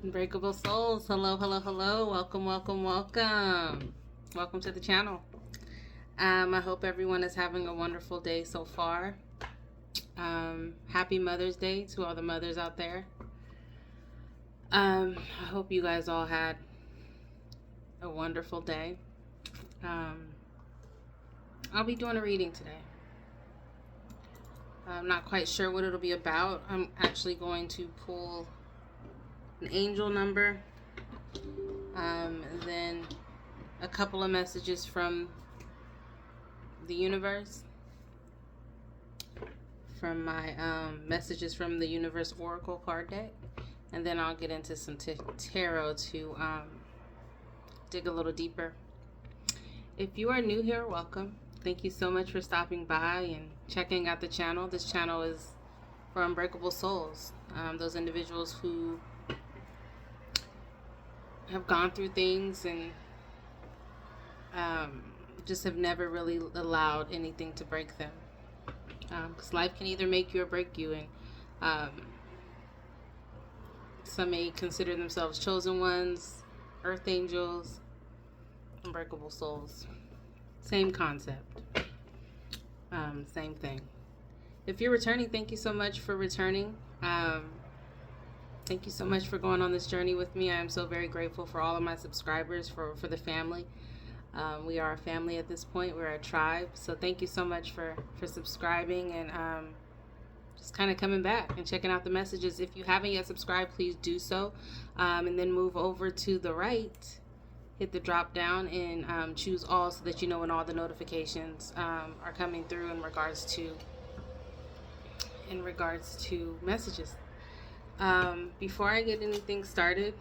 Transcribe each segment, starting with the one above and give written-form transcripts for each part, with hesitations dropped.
Unbreakable souls, hello, hello, hello. Welcome, welcome, welcome. Welcome to the channel. I hope everyone is having a wonderful day so far. Happy Mother's Day to all the mothers out there. I hope you guys all had a wonderful day. I'll be doing a reading today. I'm not quite sure what it'll be about. I'm actually going to pull an angel number, and then a couple of messages from the universe, from my messages from the universe oracle card deck, and then I'll get into some tarot to dig a little deeper. If you are new here, welcome. Thank you so much for stopping by and checking out the channel. This channel is for unbreakable souls, those individuals who have gone through things and just have never really allowed anything to break them. Because life can either make you or break you, and some may consider themselves chosen ones, earth angels, unbreakable souls. Same concept. Same thing. If you're returning, thank you so much for returning. Thank you so much for going on this journey with me. I am so very grateful for all of my subscribers, for the family. We are a family at this point. We're a tribe. So thank you so much for subscribing and just kind of coming back and checking out the messages. If you haven't yet subscribed, please do so. And then move over to the right, hit the drop down and choose all so that you know when all the notifications are coming through in regards to messages. Before I get anything started,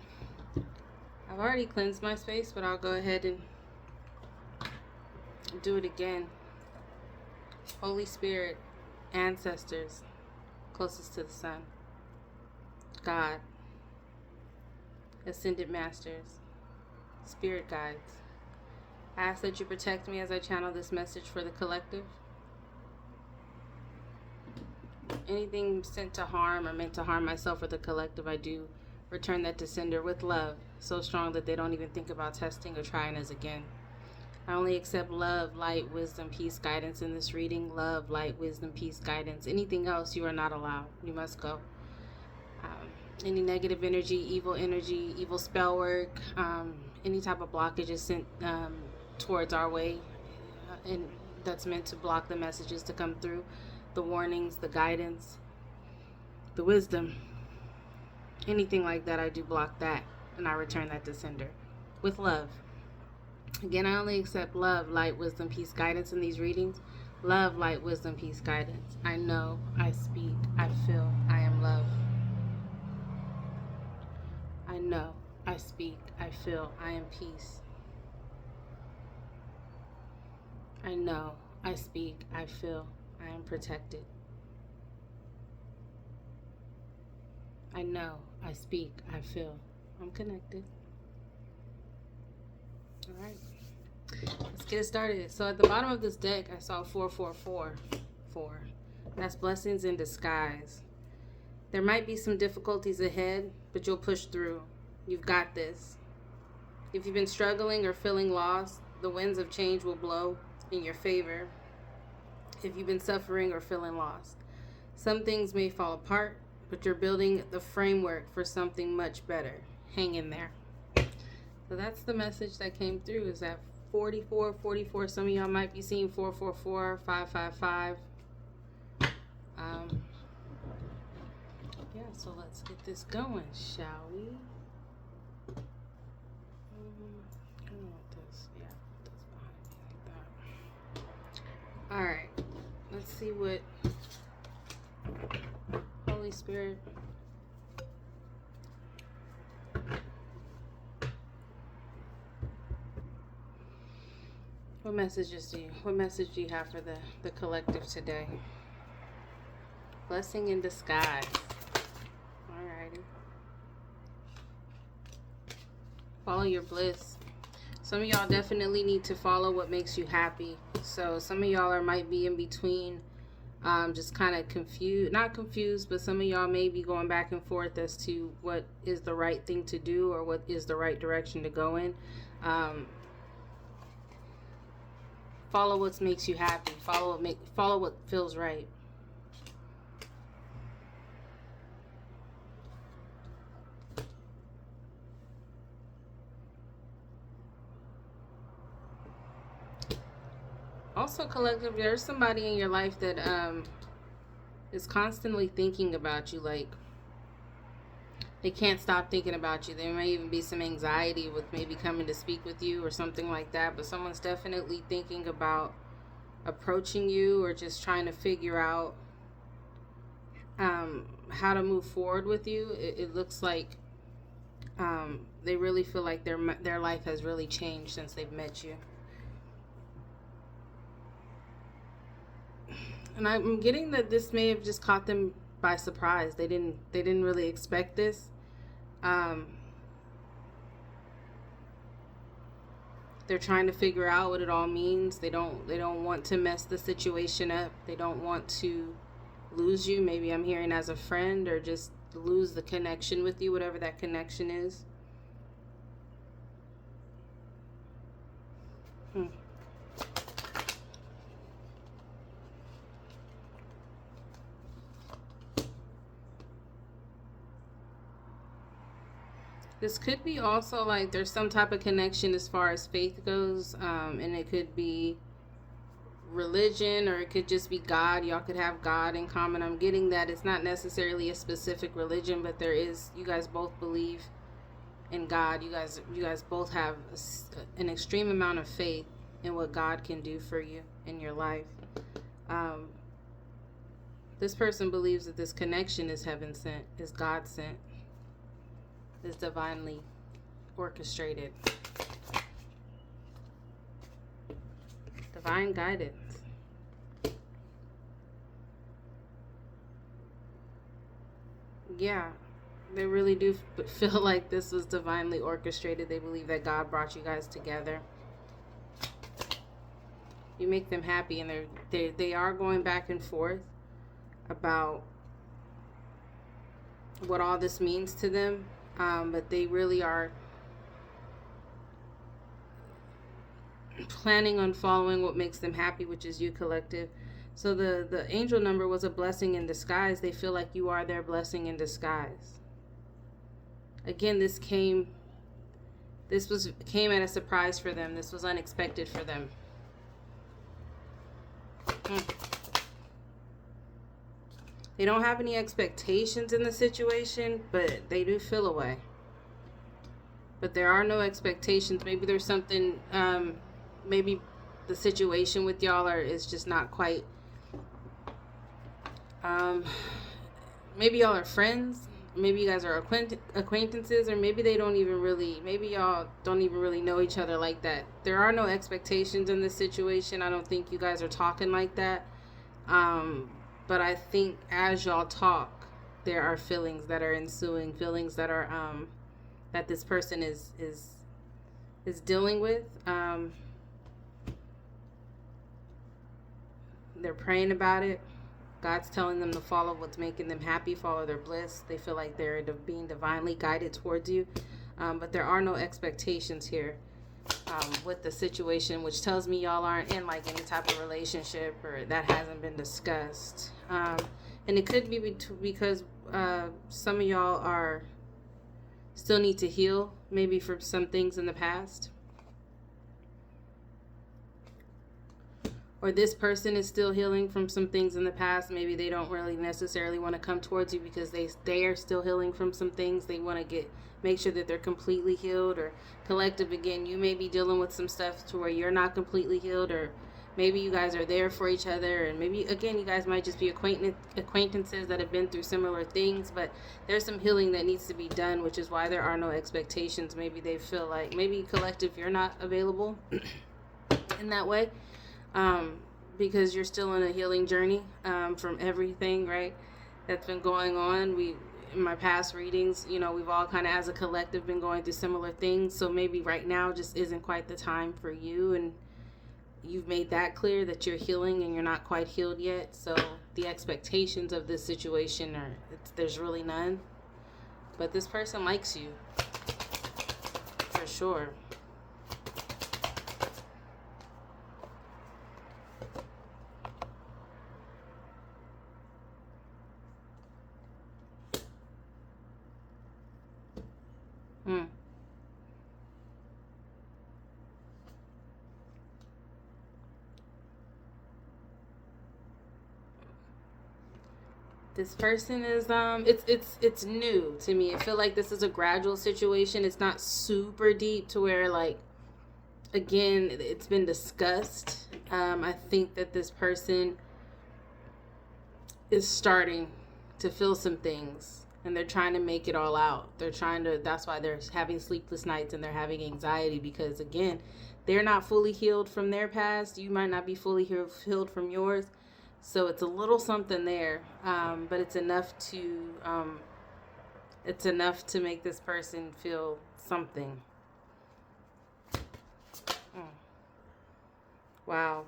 I've already cleansed my space, but I'll go ahead and do it again. Holy Spirit, ancestors, closest to the sun, God, ascended masters, spirit guides, I ask that you protect me as I channel this message for the collective. Anything sent to harm or meant to harm myself or the collective, I do return that to sender with love, so strong that they don't even think about testing or trying us again. I only accept love, light, wisdom, peace, guidance in this reading. Love, light, wisdom, peace, guidance. Anything else, you are not allowed. You must go. Any negative energy, evil spell work, any type of blockage is sent towards our way, and that's meant to block the messages to come through, the warnings, the guidance, the wisdom, anything like that. I do block that, and I return that to sender with love. Again, I only accept love, light, wisdom, peace, guidance in these readings. Love, light, wisdom, peace, guidance. I know, I speak, I feel, I am love. I know, I speak, I feel, I am peace. I know, I speak, I feel, I am protected. I know, I speak, I feel, I'm connected. All right, let's get it started. So at the bottom of this deck, I saw 444. That's blessings in disguise. There might be some difficulties ahead, but you'll push through. You've got this. If you've been struggling or feeling lost, the winds of change will blow in your favor. If you've been suffering or feeling lost, some things may fall apart, but you're building the framework for something much better. Hang in there. So that's the message that came through, is that 44. Some of y'all might be seeing 444, 555. Yeah, so let's get this going, shall we? I don't want this. Yeah, that's behind me like that. All right, let's see what Holy Spirit. What message do you have for the collective today? Blessing in disguise. Alrighty. Follow your bliss. Some of y'all definitely need to follow what makes you happy. So some of y'all might be in between Just kind of confused, not confused, but some of y'all may be going back and forth as to what is the right thing to do or what is the right direction to go in. Follow what makes you happy. Follow what feels right. Also, collective, there's somebody in your life that is constantly thinking about you. Like, they can't stop thinking about you. There may even be some anxiety with maybe coming to speak with you or something like that. But someone's definitely thinking about approaching you or just trying to figure out how to move forward with you. It looks like they really feel like their life has really changed since they've met you. And I'm getting that this may have just caught them by surprise. They didn't really expect this. They're trying to figure out what it all means. They don't want to mess the situation up. They don't want to lose you. Maybe I'm hearing as a friend, or just lose the connection with you, whatever that connection is. This could be also like there's some type of connection as far as faith goes, and it could be religion, or it could just be God. Y'all could have God in common. I'm getting that it's not necessarily a specific religion, but there is. You guys both believe in God. You guys both have an extreme amount of faith in what God can do for you in your life. This person believes that this connection is heaven sent, is God sent, is divinely orchestrated. Divine guidance. Yeah, they really do feel like this was divinely orchestrated. They believe that God brought you guys together. You make them happy, and they are going back and forth about what all this means to them. But they really are planning on following what makes them happy, which is you, collective. So the angel number was a blessing in disguise. They feel like you are their blessing in disguise. Again, this came at a surprise for them. This was unexpected for them. They don't have any expectations in the situation, but they do feel a way. But there are no expectations. Maybe there's something, maybe the situation with y'all is just not quite, maybe y'all are friends. Maybe you guys are acquaintances, or maybe maybe y'all don't even really know each other like that. There are no expectations in this situation. I don't think you guys are talking like that. But I think as y'all talk, there are feelings that are ensuing, feelings that are that this person is dealing with. They're praying about it. God's telling them to follow what's making them happy, follow their bliss. They feel like they're being divinely guided towards you. But there are no expectations here with the situation, which tells me y'all aren't in like any type of relationship, or that hasn't been discussed. And it could be because some of y'all still need to heal, maybe from some things in the past. Or this person is still healing from some things in the past. Maybe they don't really necessarily want to come towards you because they are still healing from some things. They want to make sure that they're completely healed. Or collective, again, you may be dealing with some stuff to where you're not completely healed, or maybe you guys are there for each other, and maybe again you guys might just be acquaintances that have been through similar things, but there's some healing that needs to be done, which is why there are no expectations. Maybe they feel like, maybe collective, you're not available in that way. Because you're still in a healing journey from everything, right, that's been going on. In my past readings, we've all kind of as a collective been going through similar things. So maybe right now just isn't quite the time for you, and you've made that clear that you're healing and you're not quite healed yet. So the expectations of this situation are, there's really none. But this person likes you, for sure. Hmm. This person is it's new to me. I feel like this is a gradual situation. It's not super deep to where, like, again, it's been discussed. I think that this person is starting to feel some things, and they're trying to make it all out. They're trying to, that's why they're having sleepless nights and they're having anxiety, because again, they're not fully healed from their past. You might not be fully healed from yours. So it's a little something there, but it's enough to make this person feel something. Mm. Wow.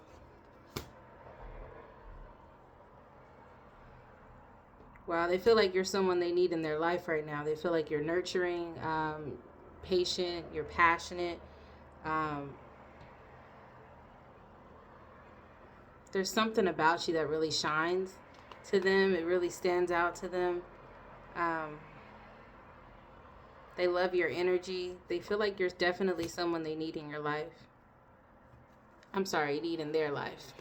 Wow, they feel like you're someone they need in their life right now. They feel like you're nurturing, patient, you're passionate. Um, there's something about you that really shines to them. It really stands out to them. Um, they love your energy. They feel like you're definitely someone they need in your life. I'm sorry, need in their life.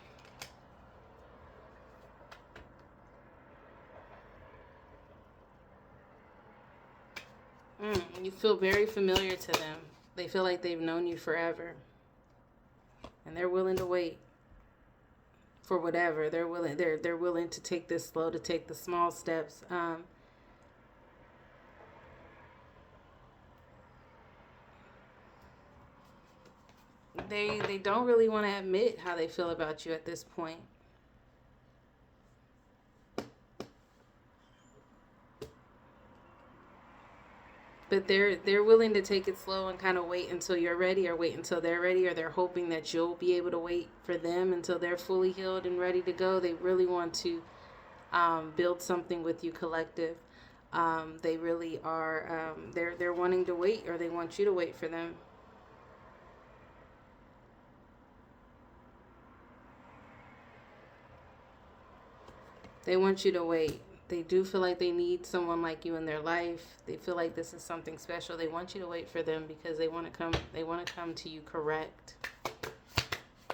You feel very familiar to them. They feel like they've known you forever, and they're willing to wait for whatever. They're willing to take this slow, to take the small steps. They don't really want to admit how they feel about you at this point. But they're willing to take it slow and kind of wait until you're ready, or wait until they're ready, or they're hoping that you'll be able to wait for them until they're fully healed and ready to go. They really want to build something with you, collective. They really are. They're wanting to wait, or they want you to wait for them. They want you to wait. They do feel like they need someone like you in their life. They feel like this is something special. They want you to wait for them because they want to come. They want to come to you correct.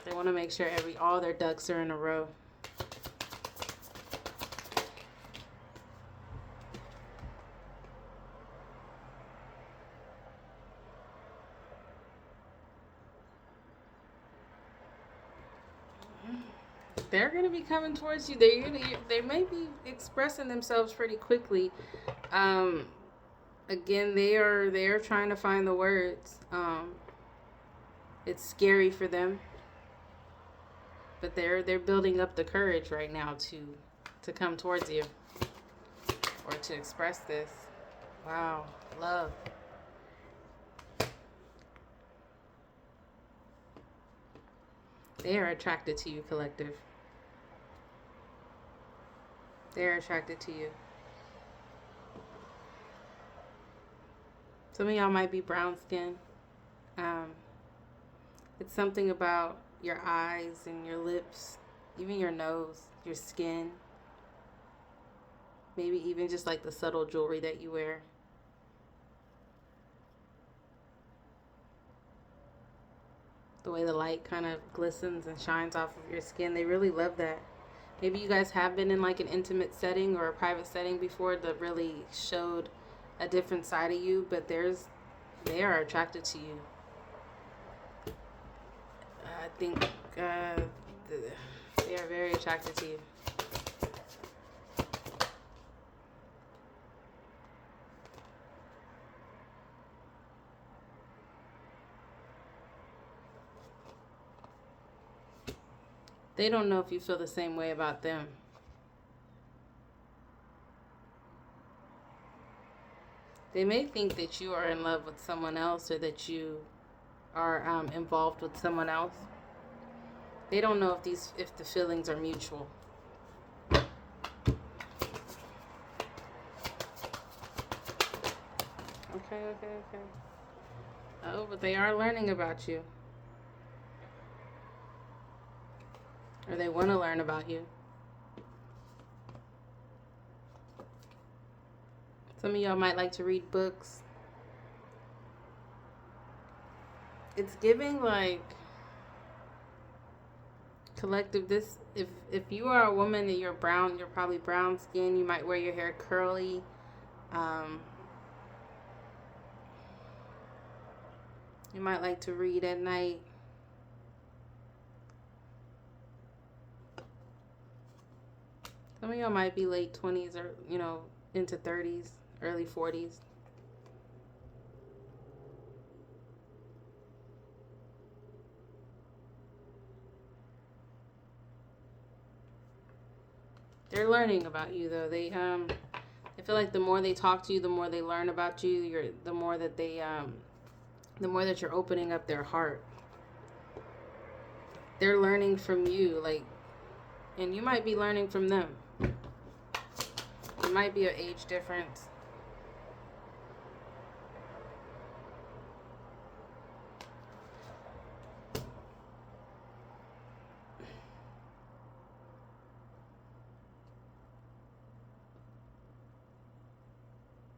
They want to make sure all their ducks are in a row. They're gonna be coming towards you. They may be expressing themselves pretty quickly. Um, Again, they are trying to find the words. It's scary for them, but they're building up the courage right now to come towards you, or to express this. Wow, love. They are attracted to you, collective. They're attracted to you. Some of y'all might be brown skin. Um, it's something about your eyes and your lips, even your nose, your skin, maybe even just like the subtle jewelry that you wear. The way the light kind of glistens and shines off of your skin. They really love that. Maybe you guys have been in like an intimate setting or a private setting before that really showed a different side of you, but they are attracted to you. I think they are very attracted to you. They don't know if you feel the same way about them. They may think that you are in love with someone else, or that you are involved with someone else. They don't know if the feelings are mutual. Okay. Oh, but they are learning about you. Or they want to learn about you. Some of y'all might like to read books. It's giving like collective. This if you are a woman and you're brown, you're probably brown skin. You might wear your hair curly. Um, you might like to read at night. Some of y'all might be late 20s or into 30s, early 40s. They're learning about you though. I feel like the more they talk to you, the more they learn about you. The more that the more that you're opening up their heart. They're learning from you, like, and you might be learning from them. It might be an age difference.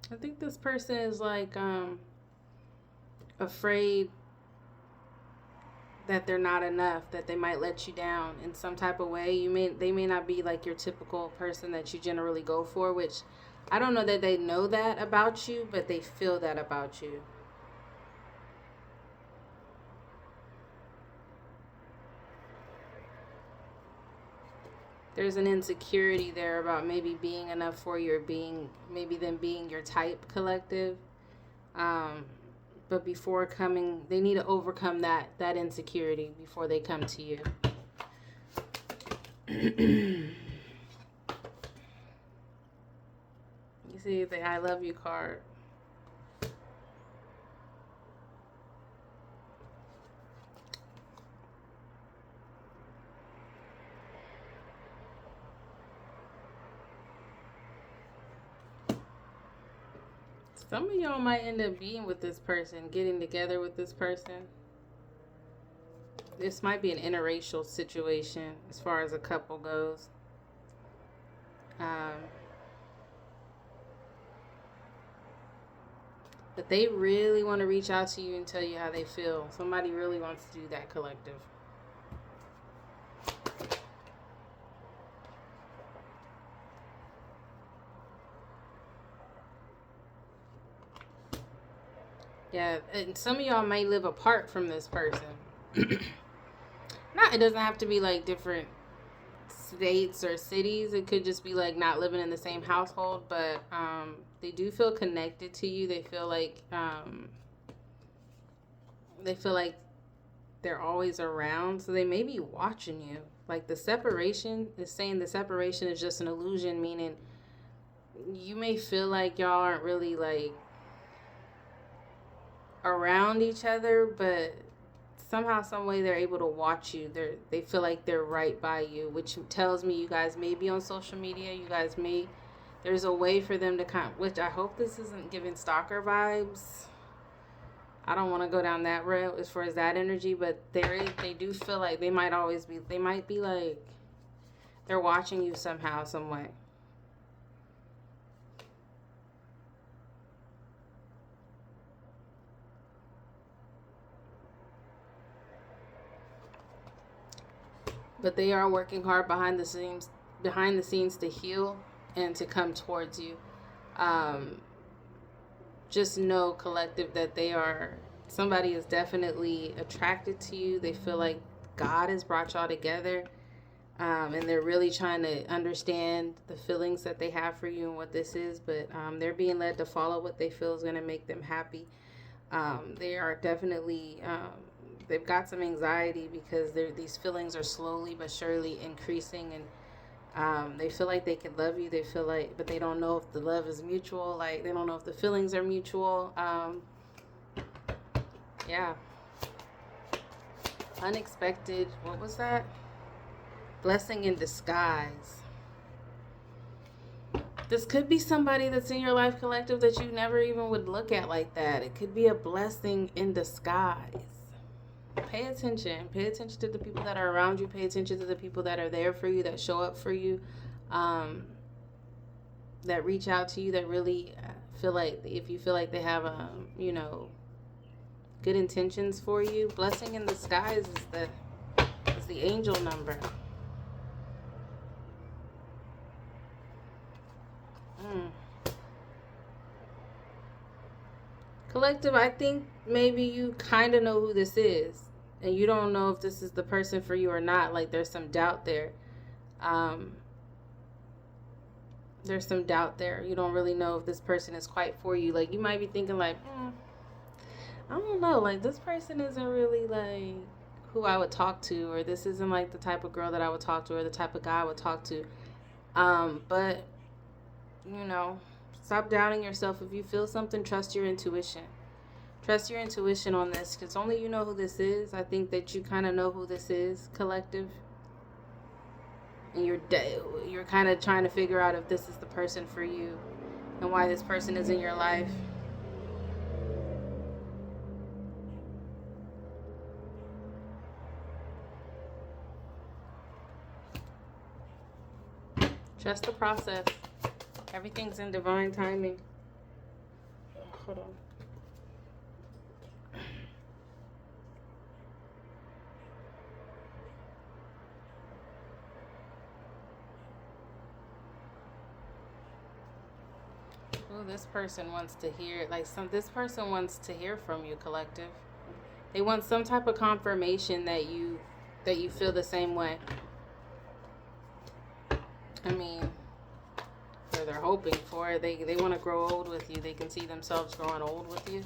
I think this person is like afraid that they're not enough, that they might let you down in some type of way. They may not be like your typical person that you generally go for, which I don't know that they know that about you, but they feel that about you. There's an insecurity there about maybe being enough for you, or maybe them being your type collective. Um, but before coming, they need to overcome that insecurity before they come to you. You see the I love you card. Some of y'all might end up being with this person, getting together with this person. This might be an interracial situation as far as a couple goes. But they really want to reach out to you and tell you how they feel. Somebody really wants to do that collective. Yeah, and some of y'all may live apart from this person. It doesn't have to be like different states or cities. It could just be like not living in the same household, but they do feel connected to you. They feel like they're always around, so they may be watching you. Like the separation is saying the separation is just an illusion, meaning you may feel like y'all aren't really like around each other, but somehow, some way, they're able to watch you. They feel like they're right by you, which tells me you guys may be on social media. You guys may, there's a way for them to which I hope this isn't giving stalker vibes. I don't want to go down that road as far as that energy, but they do feel like they might be like they're watching you somehow, some way. But they are working hard behind the scenes to heal and to come towards you. Just know, collective, that somebody is definitely attracted to you. They feel like God has brought y'all together. And they're really trying to understand the feelings that they have for you and what this is. But they're being led to follow what they feel is going to make them happy. They are definitely... they've got some anxiety because these feelings are slowly but surely increasing, and they feel like they can love you. They feel like, but they don't know if the love is mutual. Like, they don't know if the feelings are mutual. Yeah. Unexpected. What was that? Blessing in disguise. This could be somebody that's in your life, collective, that you never even would look at like that. It could be a blessing in disguise. Pay attention. Pay attention to the people that are around you. Pay attention to the people that are there for you, that show up for you, that reach out to you, that really feel like, if you feel like they have, good intentions for you. Blessing in disguise is the angel number. Collective, I think maybe you kind of know who this is, and you don't know if this is the person for you or not. Like, there's some doubt there. Um, there's some doubt there. You don't really know if this person is quite for you. Like, you might be thinking like, I don't know, like, this person isn't really like who I would talk to, or this isn't like the type of girl that I would talk to, or the type of guy I would talk to. But stop doubting yourself. If you feel something, trust your intuition. Trust your intuition on this, because only you know who this is. I think that you kind of know who this is, collective. And you're kind of trying to figure out if this is the person for you and why this person is in your life. Trust the process. Everything's in divine timing. Hold on. Oh, this person wants to hear, this person wants to hear from you, collective. They want some type of confirmation that you feel the same way. I mean, or they're hoping for it. They want to grow old with you. They can see themselves growing old with you.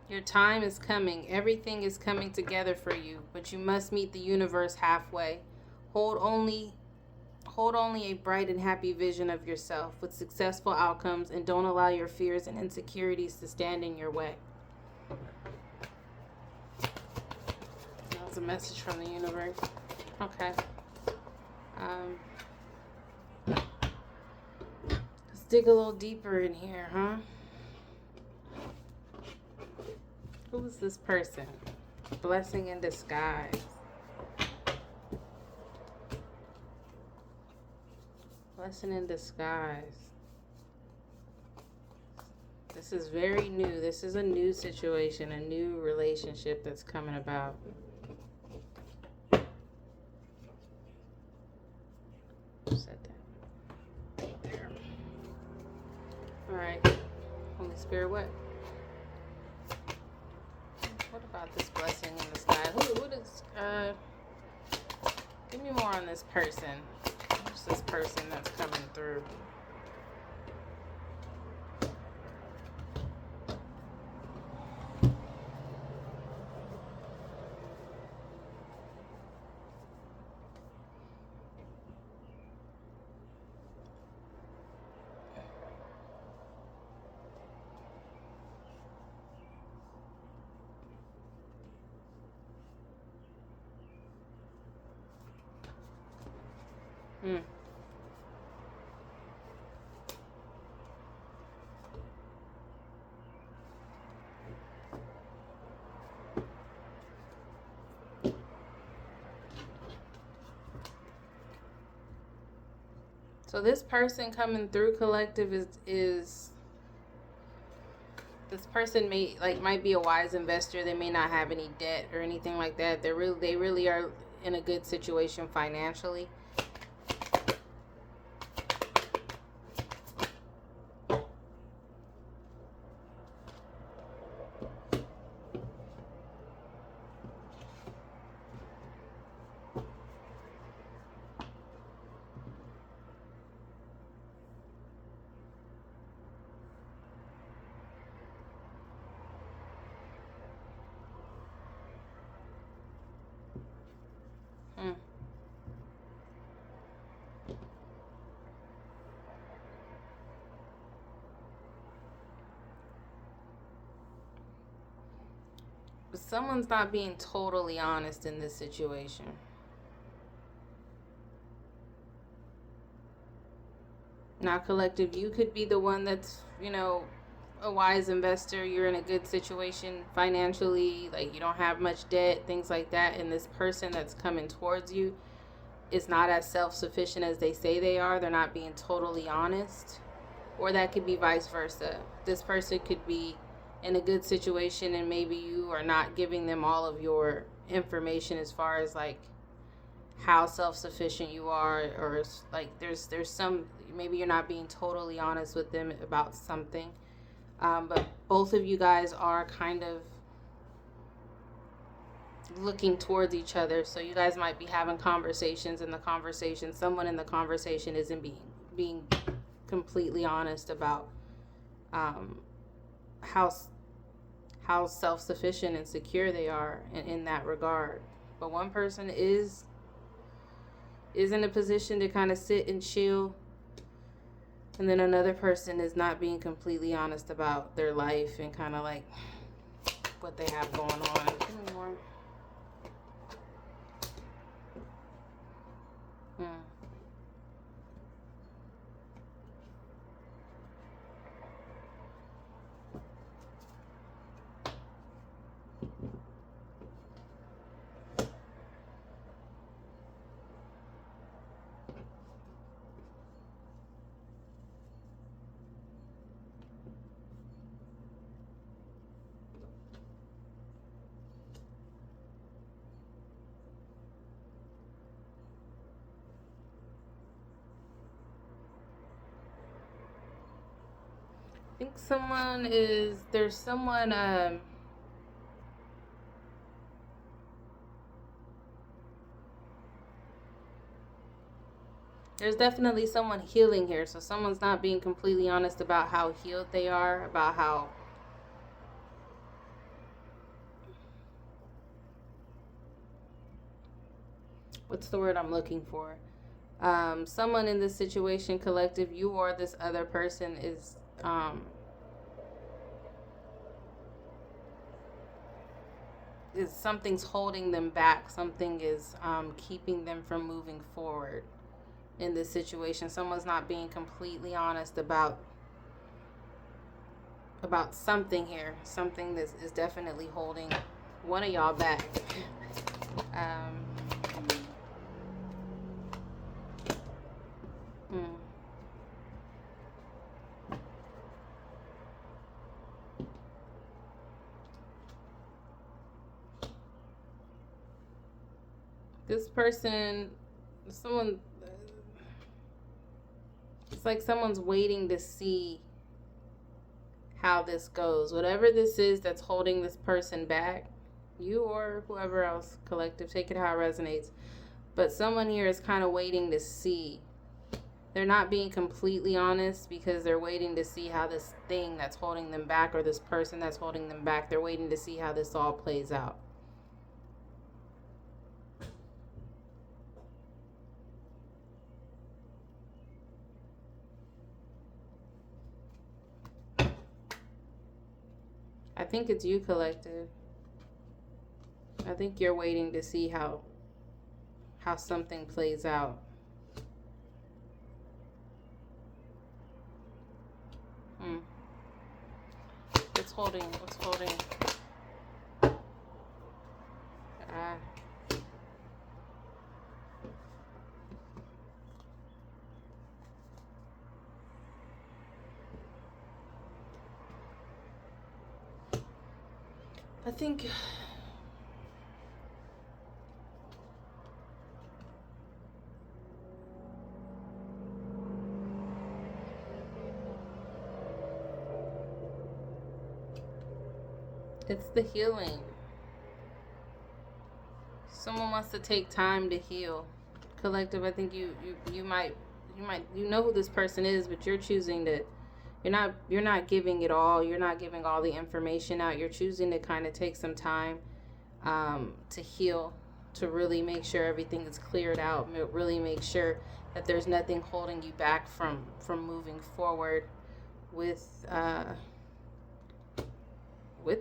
Your time is coming. Everything is coming together for you, but you must meet the universe halfway. Hold only a bright and happy vision of yourself with successful outcomes, and don't allow your fears and insecurities to stand in your way. That was a message from the universe. Okay. Let's dig a little deeper in here, huh? Who is this person? Blessing in disguise. Blessing in disguise. This is very new. This is a new situation, a new relationship that's coming about. Set that right there. All right. Holy Spirit, what? What about this blessing in the sky? Who is, give me more on this person. Who's this person that's coming through? So this person coming through, collective, is this person might be a wise investor. They may not have any debt or anything like that. They really are in a good situation financially. Someone's not being totally honest in this situation. Now, collective, you could be the one that's, a wise investor. You're in a good situation financially, like you don't have much debt, things like that. And this person that's coming towards you is not as self sufficient as they say they are. They're not being totally honest. Or that could be vice versa. This person could be in a good situation and maybe you are not giving them all of your information as far as like how self-sufficient you are, or like there's some, maybe you're not being totally honest with them about something, but both of you guys are kind of looking towards each other, so you guys might be having conversations. In the conversation, someone in the conversation isn't being completely honest about how self-sufficient and secure they are in that regard. But one person is in a position to kind of sit and chill, and then another person is not being completely honest about their life and kind of like what they have going on. Give me more. I think there's someone, there's definitely someone healing here. So someone's not being completely honest about how healed they are, about how, what's the word I'm looking for? Someone in this situation, collective, you or this other person is something's holding them back. Something is keeping them from moving forward in this situation. Someone's not being completely honest about something here. Something that is definitely holding one of y'all back. This person, someone, it's like someone's waiting to see how this goes. Whatever this is that's holding this person back, you or whoever else, collective, take it how it resonates. But someone here is kind of waiting to see. They're not being completely honest because they're waiting to see how this thing that's holding them back, or this person that's holding them back, they're waiting to see how this all plays out. I think it's you, collective. I think you're waiting to see how something plays out. What's holding? I think it's the healing. Someone wants to take time to heal. Collective, I think you might know who this person is, but you're choosing to, you're not giving it all. You're not giving all the information out. You're choosing to kind of take some time to heal, to really make sure everything is cleared out, really make sure that there's nothing holding you back from moving forward with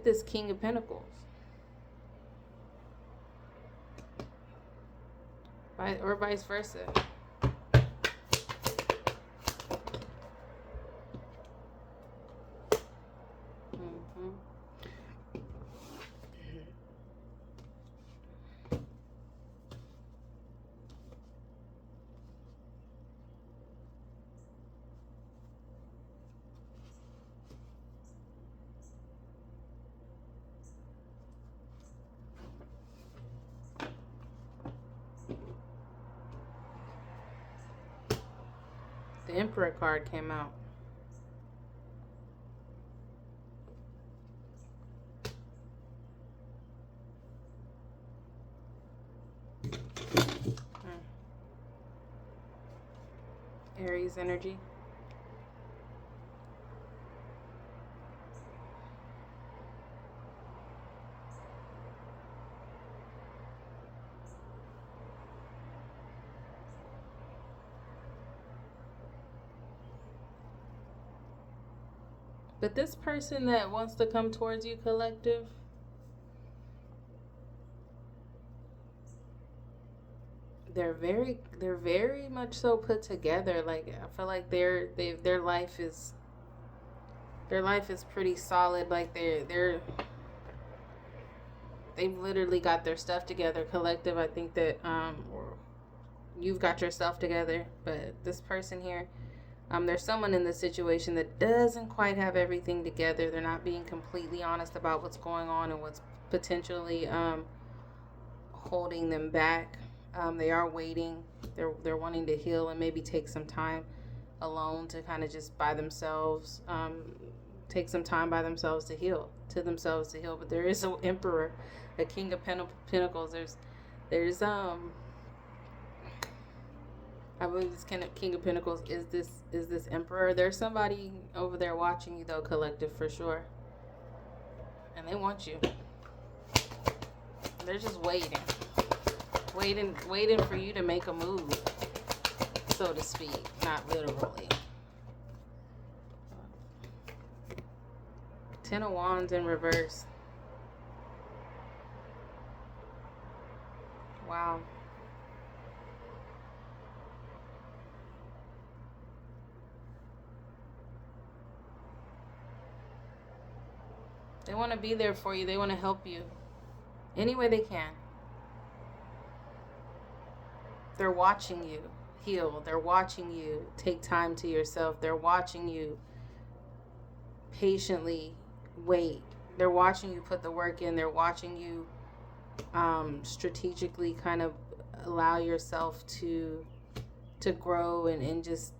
this King of Pentacles. or vice versa. Hmm. The Emperor card came out. Aries energy. But this person that wants to come towards you, collective, they're very much so put together. Like I feel like their life is pretty solid. Like they've literally got their stuff together. Collective, I think that you've got yourself together, but this person here, there's someone in this situation that doesn't quite have everything together. They're not being completely honest about what's going on and what's potentially holding them back. They are waiting. They're wanting to heal and maybe take some time alone to kind of just by themselves, take some time by themselves to heal, But there is an emperor, a king of pentacles. There's I believe this King of Pentacles is this Emperor. There's somebody over there watching you though, collective, for sure, and they want you. They're just waiting for you to make a move, so to speak, not literally. Ten of Wands in reverse. Wow. They want to be there for you. They want to help you any way they can. They're watching you heal. They're watching you take time to yourself. They're watching you patiently wait. They're watching you put the work in. They're watching you strategically kind of allow yourself to grow and just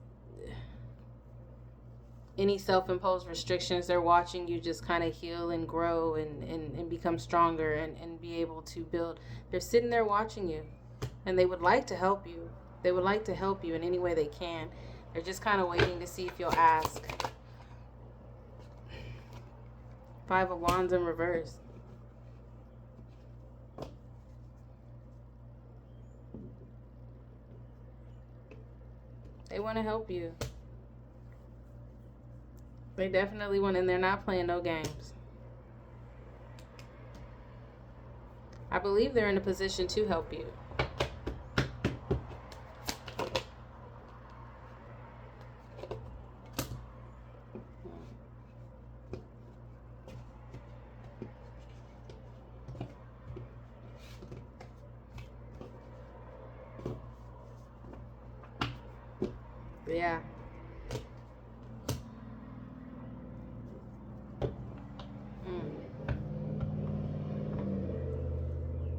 any self-imposed restrictions. They're watching you just kind of heal and grow and become stronger and be able to build. They're sitting there watching you, and they would like to help you. They would like to help you in any way they can. They're just kind of waiting to see if you'll ask. Five of Wands in reverse. They want to help you. They definitely want, and they're not playing no games. I believe they're in a position to help you. Yeah.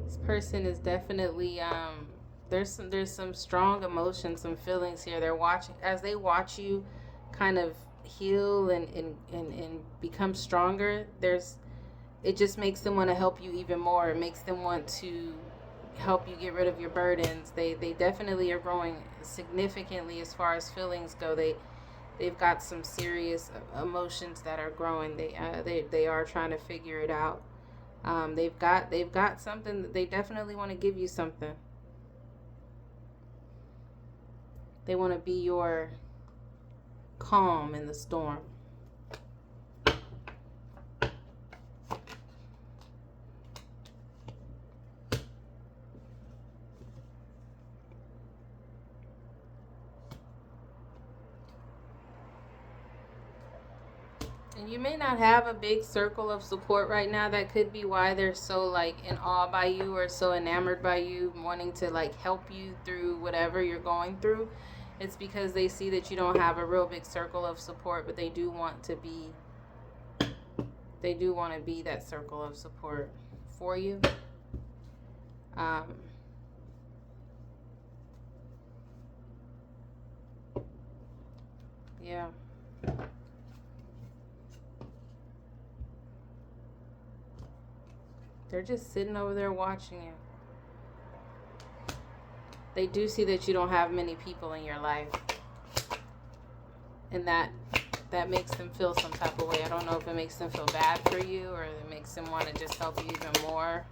This person is definitely there's some strong emotions, some feelings here. They're watching as they watch you kind of heal and become stronger. It just makes them want to help you even more. It makes them want to help you get rid of your burdens. They definitely are growing significantly as far as feelings go. They've got some serious emotions that are growing. They are trying to figure it out. They've got something that they definitely want to give you something. They want to be your calm in the storm. You may not have a big circle of support right now. That could be why they're so like in awe by you or so enamored by you, wanting to like help you through whatever you're going through. It's because they see that you don't have a real big circle of support, but they do want to be that circle of support for you. Um, yeah. They're just sitting over there watching you. They do see that you don't have many people in your life. And that makes them feel some type of way. I don't know if it makes them feel bad for you or it makes them want to just help you even more.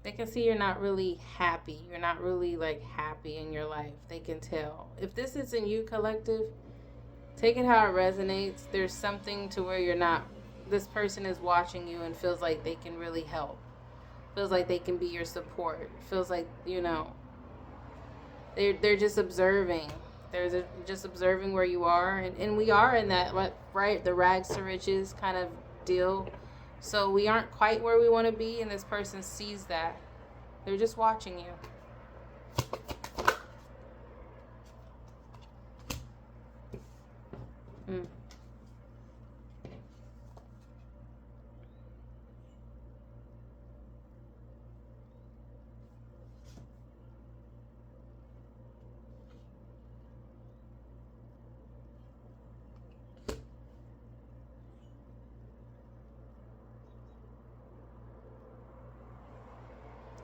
They can see you're not really happy. You're not really like happy in your life. They can tell. If this isn't you, collective, take it how it resonates. There's something to where you're not, this person is watching you and feels like they can really help. Feels like they can be your support. Feels like, they're just observing. They're just observing where you are. And we are in that, right? The rags to riches kind of deal. So we aren't quite where we want to be, and this person sees that. They're just watching you. Mm.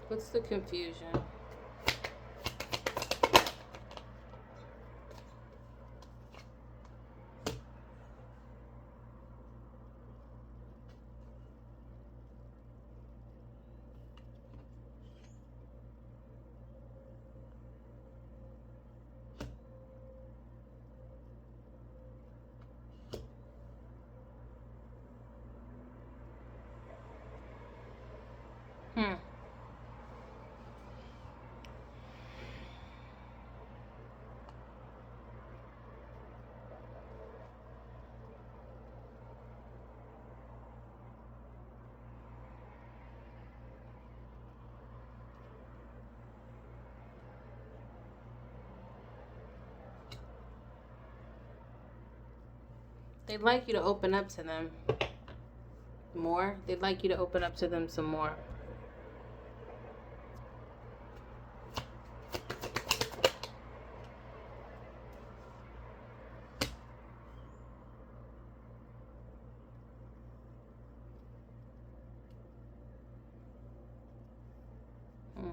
What's the confusion? Hmm. They'd like you to open up to them more. They'd like you to open up to them some more. Hmm.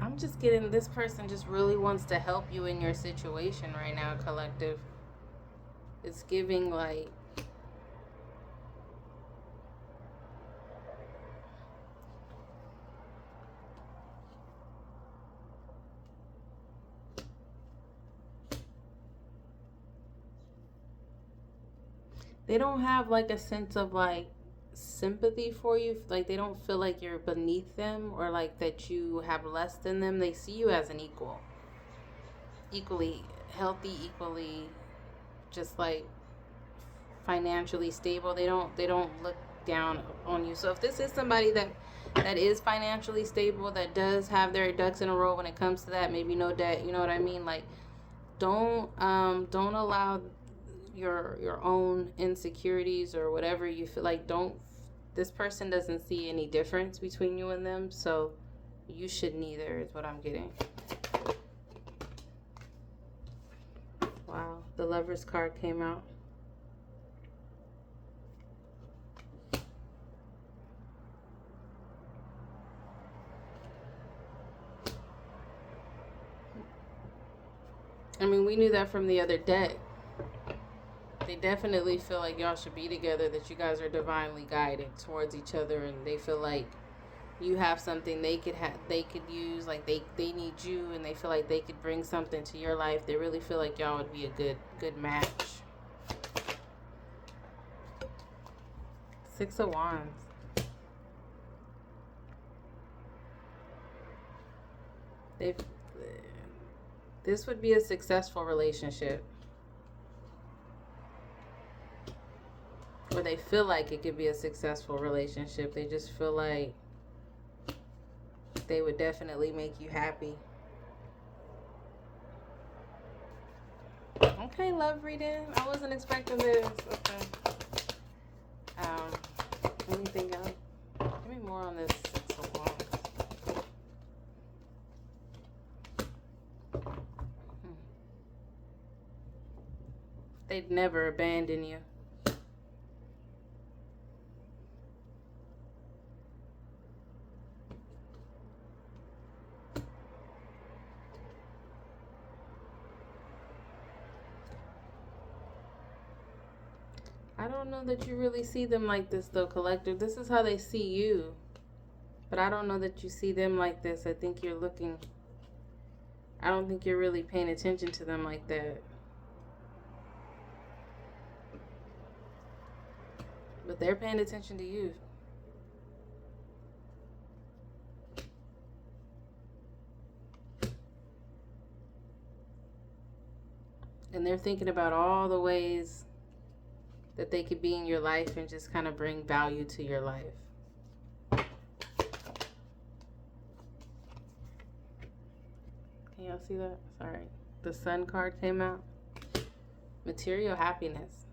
I'm just getting, this person just really wants to help you in your situation right now, collective. It's giving like, they don't have like a sense of like sympathy for you. Like they don't feel like you're beneath them or like that you have less than them. They see you as an equal, equally healthy, equally just like financially stable. They don't look down on you. So if this is somebody that is financially stable, that does have their ducks in a row when it comes to that, maybe no debt, you know what I mean? Like don't allow your own insecurities or whatever you feel like, don't, this person doesn't see any difference between you and them. So You shouldn't either, is what I'm getting. Wow, the Lover's card came out. I mean, we knew that from the other deck. They definitely feel like y'all should be together, that you guys are divinely guided towards each other, and they feel like you have something they could use, like they need you, and they feel like they could bring something to your life. They really feel like y'all would be a good match. Six of Wands. This would be a successful relationship. Or they feel like it could be a successful relationship. They just feel like they would definitely make you happy. Okay, love reading. I wasn't expecting this. Okay. Anything else? Give me more on this Six of Wands. They'd never abandon you. I don't know that you really see them like this, though, collective. This is how they see you. But I don't know that you see them like this. I think you're looking... I don't think you're really paying attention to them like that. But they're paying attention to you. And they're thinking about all the ways that they could be in your life and just kind of bring value to your life. Can y'all see that? Sorry. The Sun card came out. Material happiness.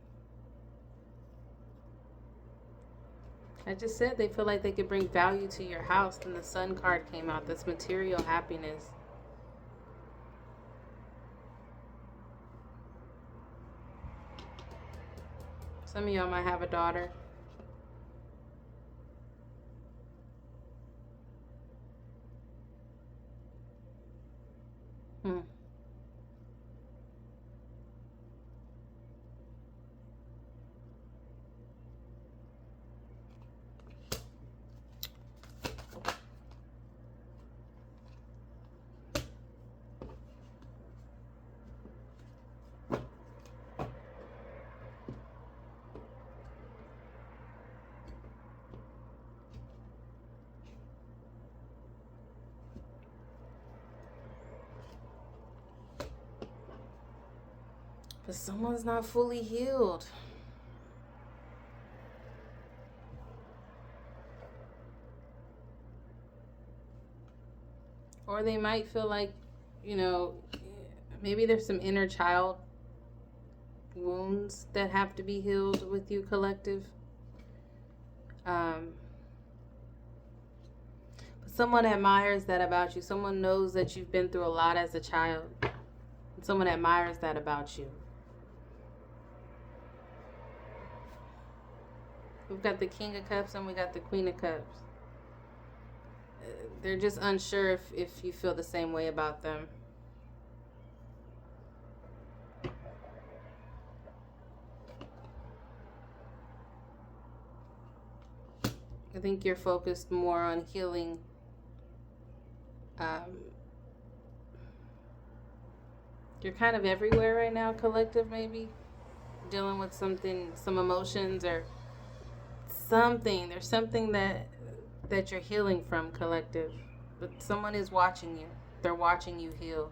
I just said they feel like they could bring value to your house. Then the Sun card came out. That's material happiness. Some of y'all might have a daughter. But someone's not fully healed. Or they might feel like, you know, maybe there's some inner child wounds that have to be healed with you, collective. But someone admires that about you. Someone knows that you've been through a lot as a child. Someone admires that about you. We've got the King of Cups and we got the Queen of Cups. They're just unsure if you feel the same way about them. I think you're focused more on healing you're kind of everywhere right now, collective, maybe. Dealing with something, some emotions or something. There's something that you're healing from, collective. But someone is watching you. They're watching you heal.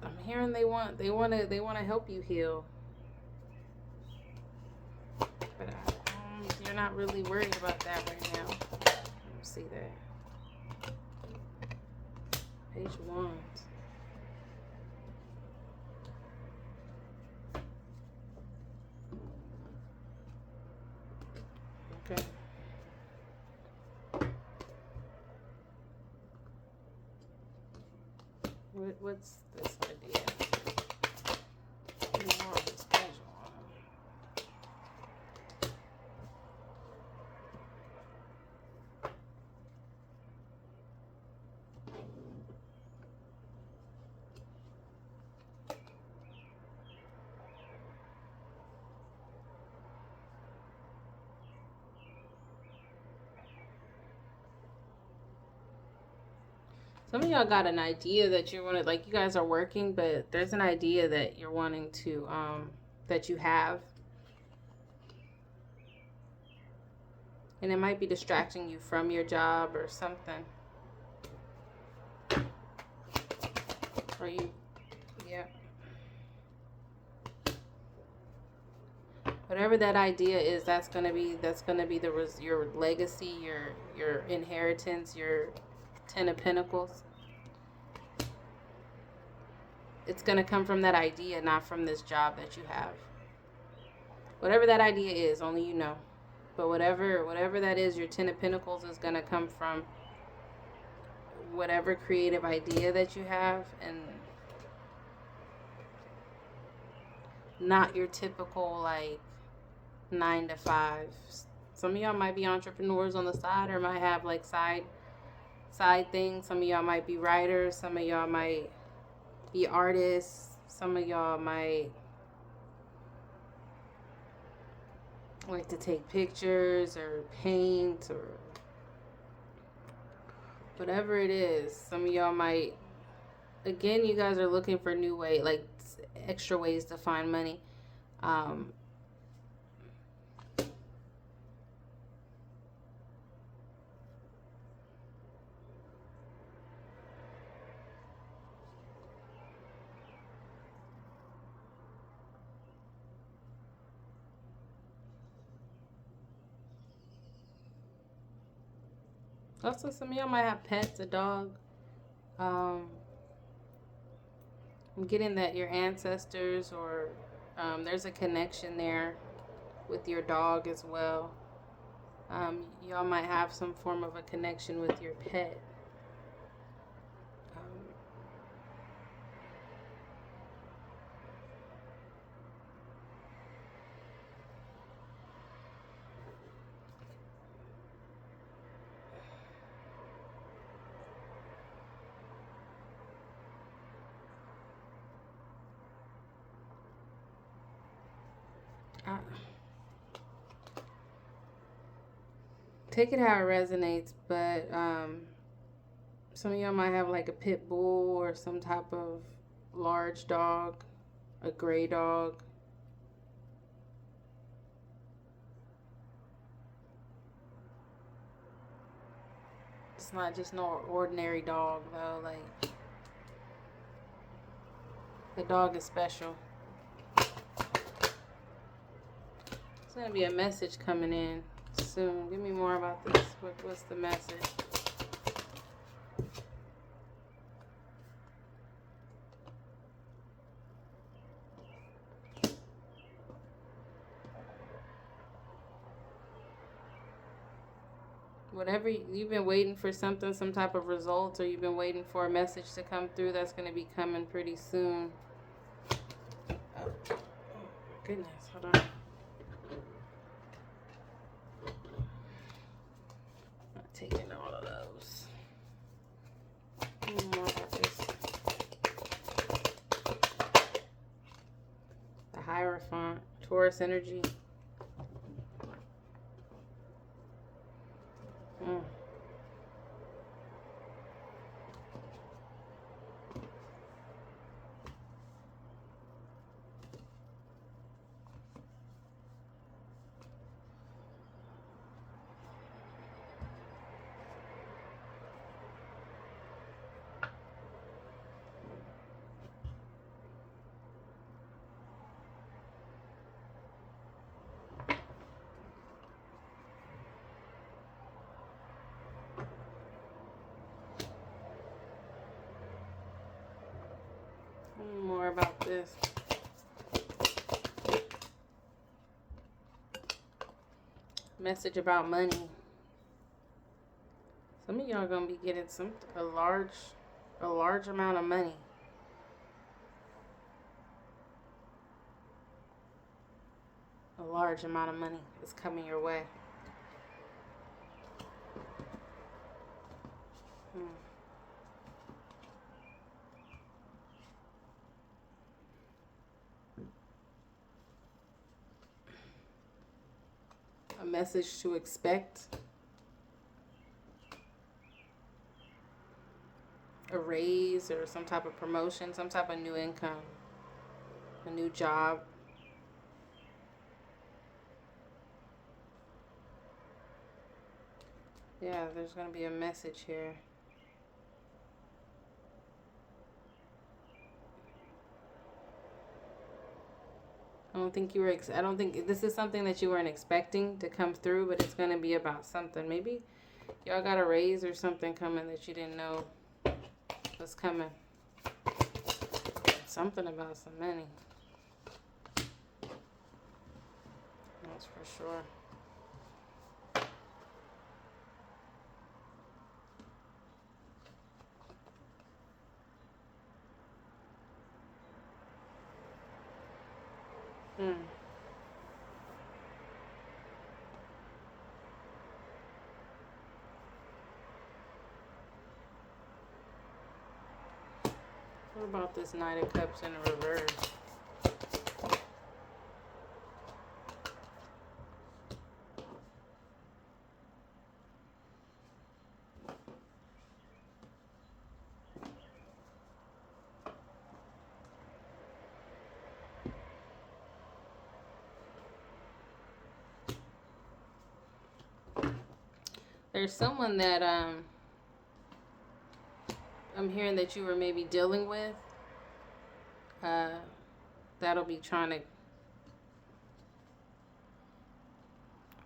I'm hearing they want to help you heal. But you're not really worried about that right now. I don't see that. Page of Wands. Okay. What's this idea? Wands, Page of Wands. Some of y'all got an idea that you want to, like, you guys are working, but there's an idea that you're wanting to, that you have. And it might be distracting you from your job or something. Or you, yeah. Whatever that idea is, that's gonna be your legacy, your inheritance, your 10 of Pentacles. It's gonna come from that idea, not from this job that you have. Whatever that idea is, only you know. But whatever that is, your 10 of Pentacles is gonna come from whatever creative idea that you have, and not your typical like 9 to 5. Some of y'all might be entrepreneurs on the side, or might have like side things. Some of y'all might be writers. Some of y'all might be artists. Some of y'all might like to take pictures or paint or whatever it is. Some of y'all might, again, you guys are looking for new way, like extra ways to find money. Also, some of y'all might have pets, a dog. I'm getting that your ancestors, or there's a connection there with your dog as well. Y'all might have some form of a connection with your pet. Take it how it resonates, but some of y'all might have like a pit bull or some type of large dog, a gray dog. It's not just no ordinary dog though, like the dog is special. There's gonna be a message coming in soon. Give me more about this. What's the message? Whatever you've been waiting for, something, some type of result, or you've been waiting for a message to come through, that's going to be coming pretty soon. Oh, goodness, hold on. Not taking all of those. More about this. The Hierophant, Taurus energy. this? Message about money. Some of y'all gonna be getting a large amount of money. A large amount of money is coming your way. A message to expect. A raise or some type of promotion, some type of new income, a new job. Yeah, there's going to be a message here. I don't think this is something that you weren't expecting to come through, but it's going to be about something. Maybe y'all got a raise or something coming that you didn't know was coming. Something about some money. That's for sure. What about this Knight of Cups in reverse? There's someone that I'm hearing that you were maybe dealing with. That'll be trying to,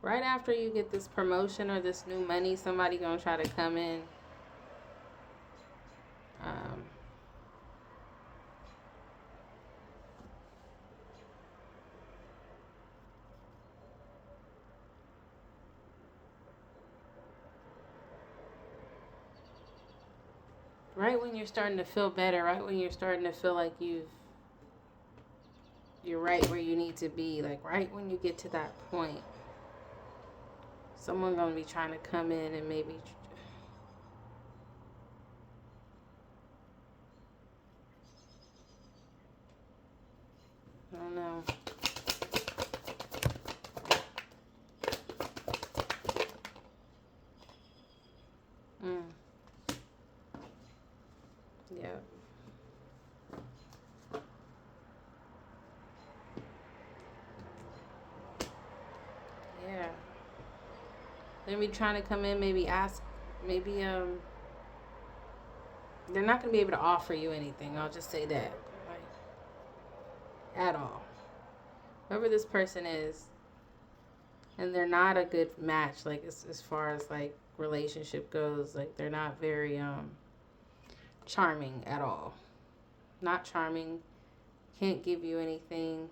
right after you get this promotion or this new money, somebody gonna try to come in. Right when you're starting to feel better, right when you're starting to feel like you're right where you need to be, like right when you get to that point, someone gonna be trying to come in and maybe, I don't know. Yeah. Yeah. They're gonna be trying to come in, maybe ask, maybe they're not gonna be able to offer you anything. I'll just say that, like, at all. Whoever this person is, and they're not a good match, like as far as like relationship goes. Like they're not very charming at all. Not charming. Can't give you anything.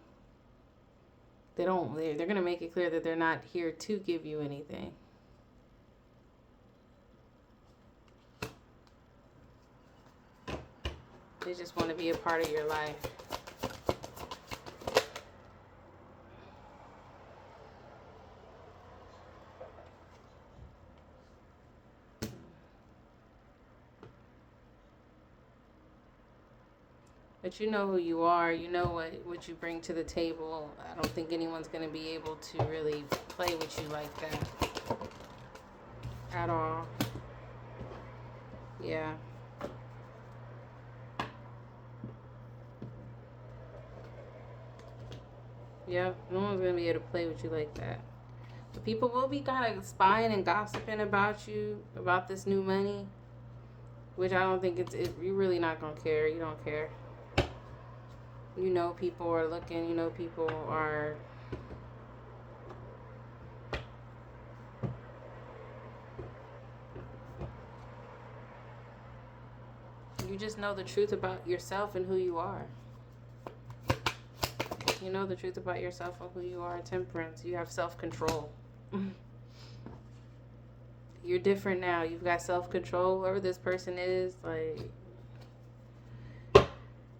They're gonna make it clear that they're not here to give you anything. They just want to be a part of your life. But you know who you are. You know what you bring to the table. I don't think anyone's going to be able to really play with you like that. At all. Yeah. Yep. No one's going to be able to play with you like that. But people will be kind of spying and gossiping about you, about this new money. Which I don't think you're really not going to care. You don't care. You know people are looking. You know people are... You just know the truth about yourself and who you are. You know the truth about yourself and who you are. Temperance. You have self-control. You're different now. You've got self-control. Whoever this person is, like,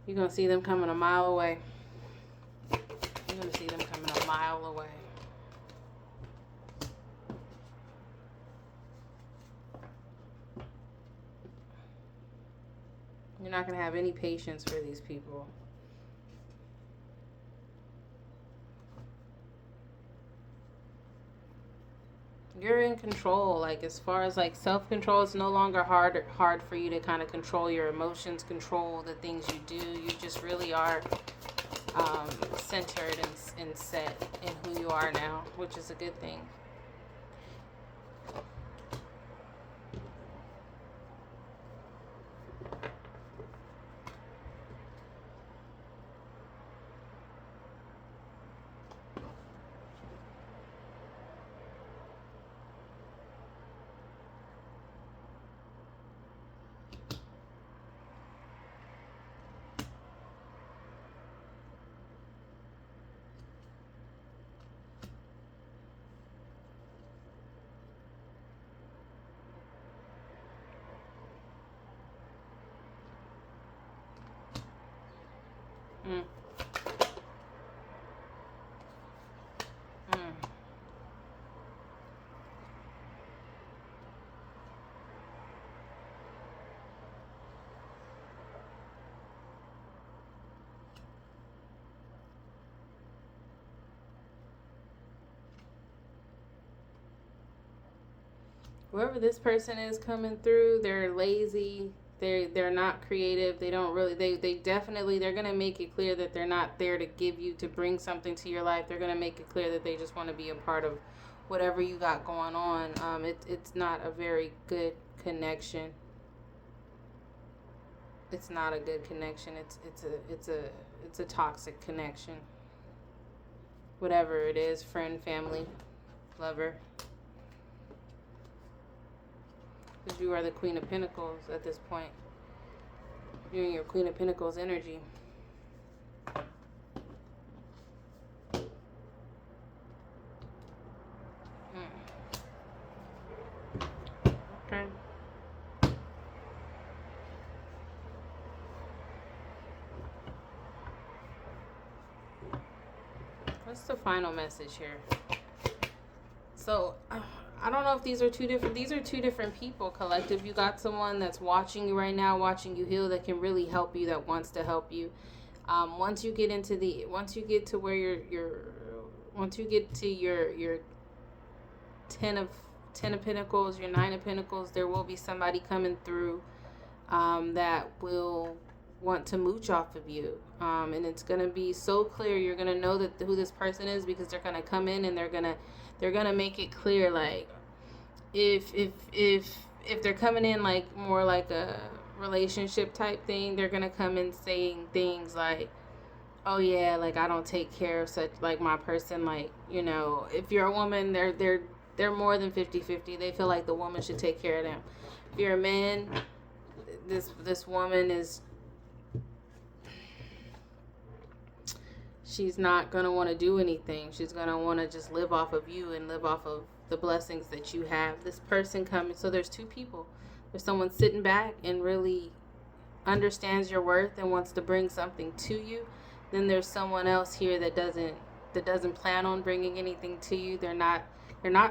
you're going to see them coming a mile away. You're going to see them coming a mile away. You're not going to have any patience for these people. You're in control. Like, as far as like self-control, it's no longer hard for you to kind of control your emotions, control the things you do. You just really are centered and set in who you are now, which is a good thing. Mm. Mm. Whoever this person is coming through, they're lazy. They're not creative. They don't really. They definitely. They're gonna make it clear that they're not there to give you, to bring something to your life. They're gonna make it clear that they just want to be a part of whatever you got going on. It's not a very good connection. It's not a good connection. It's a toxic connection. Whatever it is, friend, family, lover. Because you are the Queen of Pentacles at this point. You're in your Queen of Pentacles energy. Okay. What's the final message here? So, I don't know if these are two different people, collective. You got someone that's watching you right now, watching you heal, that can really help you, that wants to help you. Once you get to where once you get to your ten of Pentacles, your Nine of Pentacles, there will be somebody coming through that will want to mooch off of you, and it's gonna be so clear. You're gonna know that who this person is, because they're gonna come in and they're gonna make it clear. Like, if they're coming in like more like a relationship type thing, they're gonna come in saying things like, oh yeah, like, I don't take care of such, like, my person. Like, if you're a woman, they're more than 50-50. They feel like the woman should take care of them. If you're a man, this woman is, she's not going to want to do anything. She's going to want to just live off of you and live off of the blessings that you have. This person coming, so there's two people. There's someone sitting back and really understands your worth and wants to bring something to you. Then there's someone else here that doesn't plan on bringing anything to you. They're not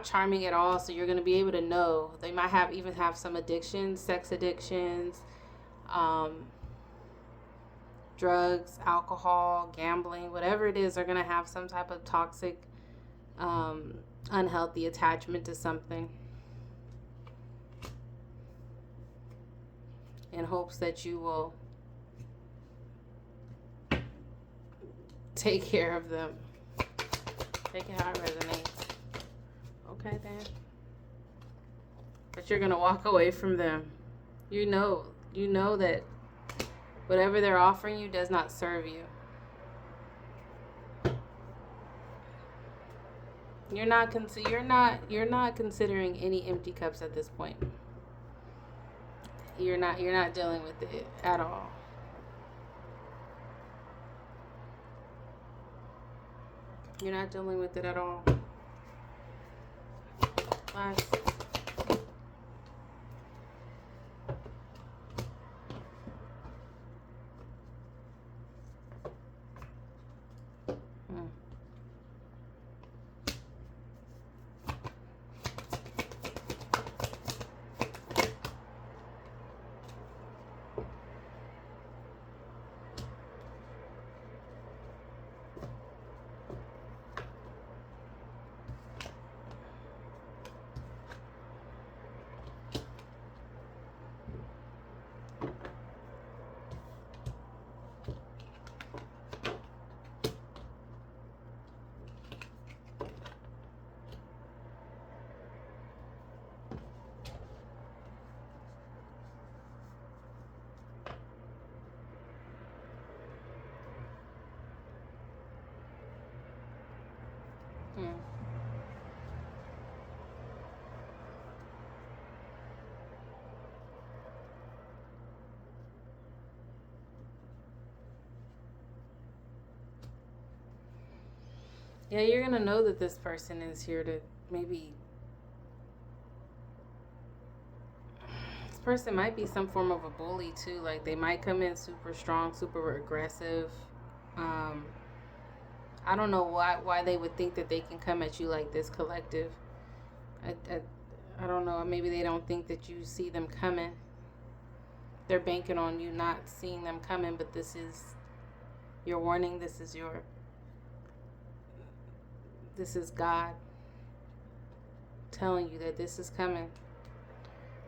charming at all, so you're going to be able to know. They might even have some addictions, sex addictions, drugs, alcohol, gambling, whatever it is. They're going to have some type of toxic, unhealthy attachment to something, in hopes that you will take care of them. Take it how it resonates. Okay, then. But you're going to walk away from them. You know that whatever they're offering you does not serve you. You're not considering any empty cups at this point. You're not dealing with it at all. You're not dealing with it at all. Last. Hmm. Hmm. Yeah, you're gonna know that this person is here to maybe. This person might be some form of a bully too. Like they might come in super strong, super aggressive. Um, I don't know why they would think that they can come at you like this, collective. I don't know. Maybe they don't think that you see them coming. They're banking on you not seeing them coming, but this is your warning. This is God telling you that this is coming.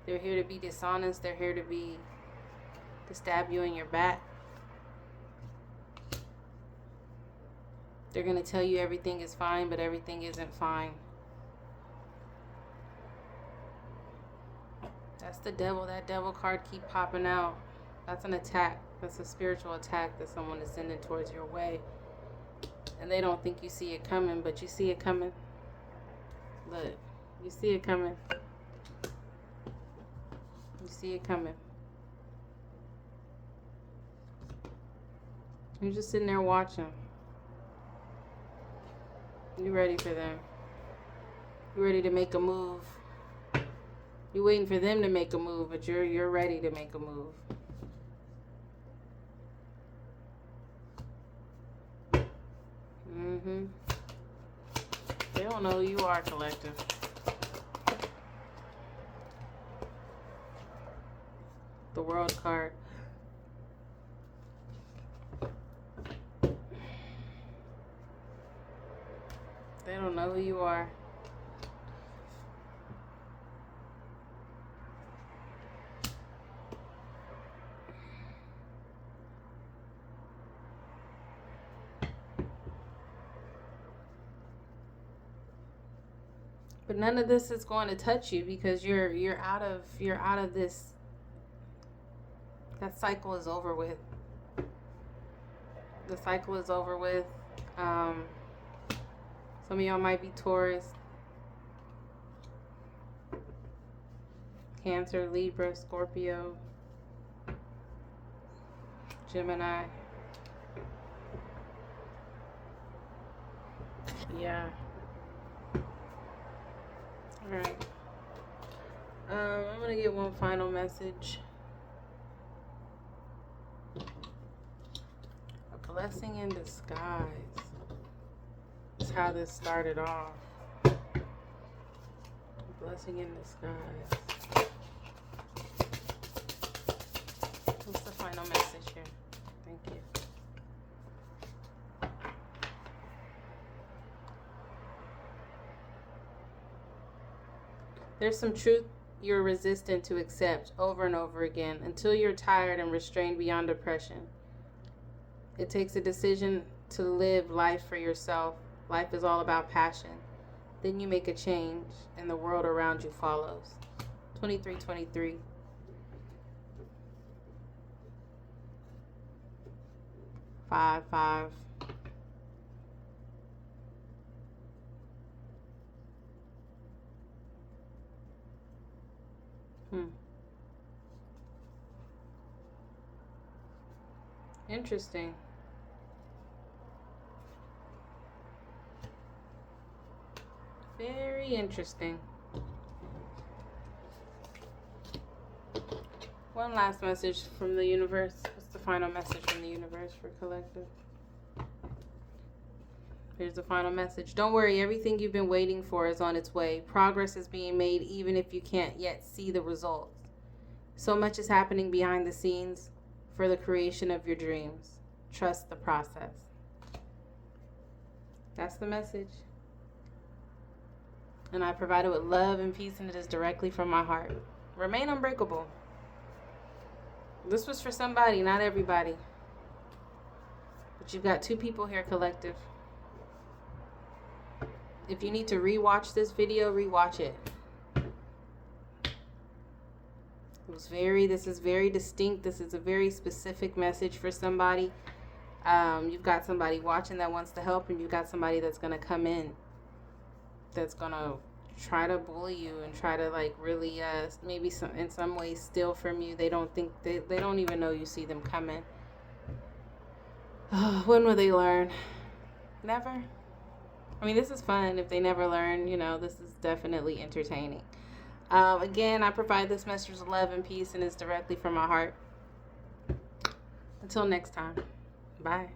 They're here to be dishonest. They're here to stab you in your back. They're going to tell you everything is fine, but everything isn't fine. That's the devil. That devil card keep popping out. That's an attack. That's a spiritual attack that someone is sending towards your way. And they don't think you see it coming, but you see it coming. Look, you see it coming. You see it coming. You're just sitting there watching. You ready for them. You ready to make a move. You're waiting for them to make a move, but you're ready to make a move. Mm-hmm. They don't know who you are, collective. The world card. They don't know who you are. But none of this is going to touch you because you're out of this. That cycle is over with. The cycle is over with. Some of y'all might be Taurus, Cancer, Libra, Scorpio, Gemini. Yeah. All right. I'm gonna get one final message. A blessing in disguise is how this started off. A blessing in disguise. What's the final message here? Thank you. There's some truth you're resistant to accept over and over again until you're tired and restrained beyond depression. It takes a decision to live life for yourself. Life is all about passion. Then you make a change and the world around you follows. 2323. Five, five. Interesting. Very interesting. One last message from the universe. What's the final message from the universe for collective? Here's the final message. Don't worry, everything you've been waiting for is on its way. Progress is being made even if you can't yet see the results. So much is happening behind the scenes for the creation of your dreams. Trust the process. That's the message. And I provide it with love and peace, and it is directly from my heart. Remain unbreakable. This was for somebody, not everybody. But you've got 2 people here, collective. If you need to rewatch this video, rewatch it. This is very distinct. This is a very specific message for somebody. You've got somebody watching that wants to help, and you've got somebody that's going to come in that's going to try to bully you and try to like really maybe in some ways steal from you. They don't think they don't even know you see them coming. When will they learn? Never. I mean, this is fun. If they never learn, this is definitely entertaining. Again, I provide this message of love and peace, and it's directly from my heart. Until next time. Bye.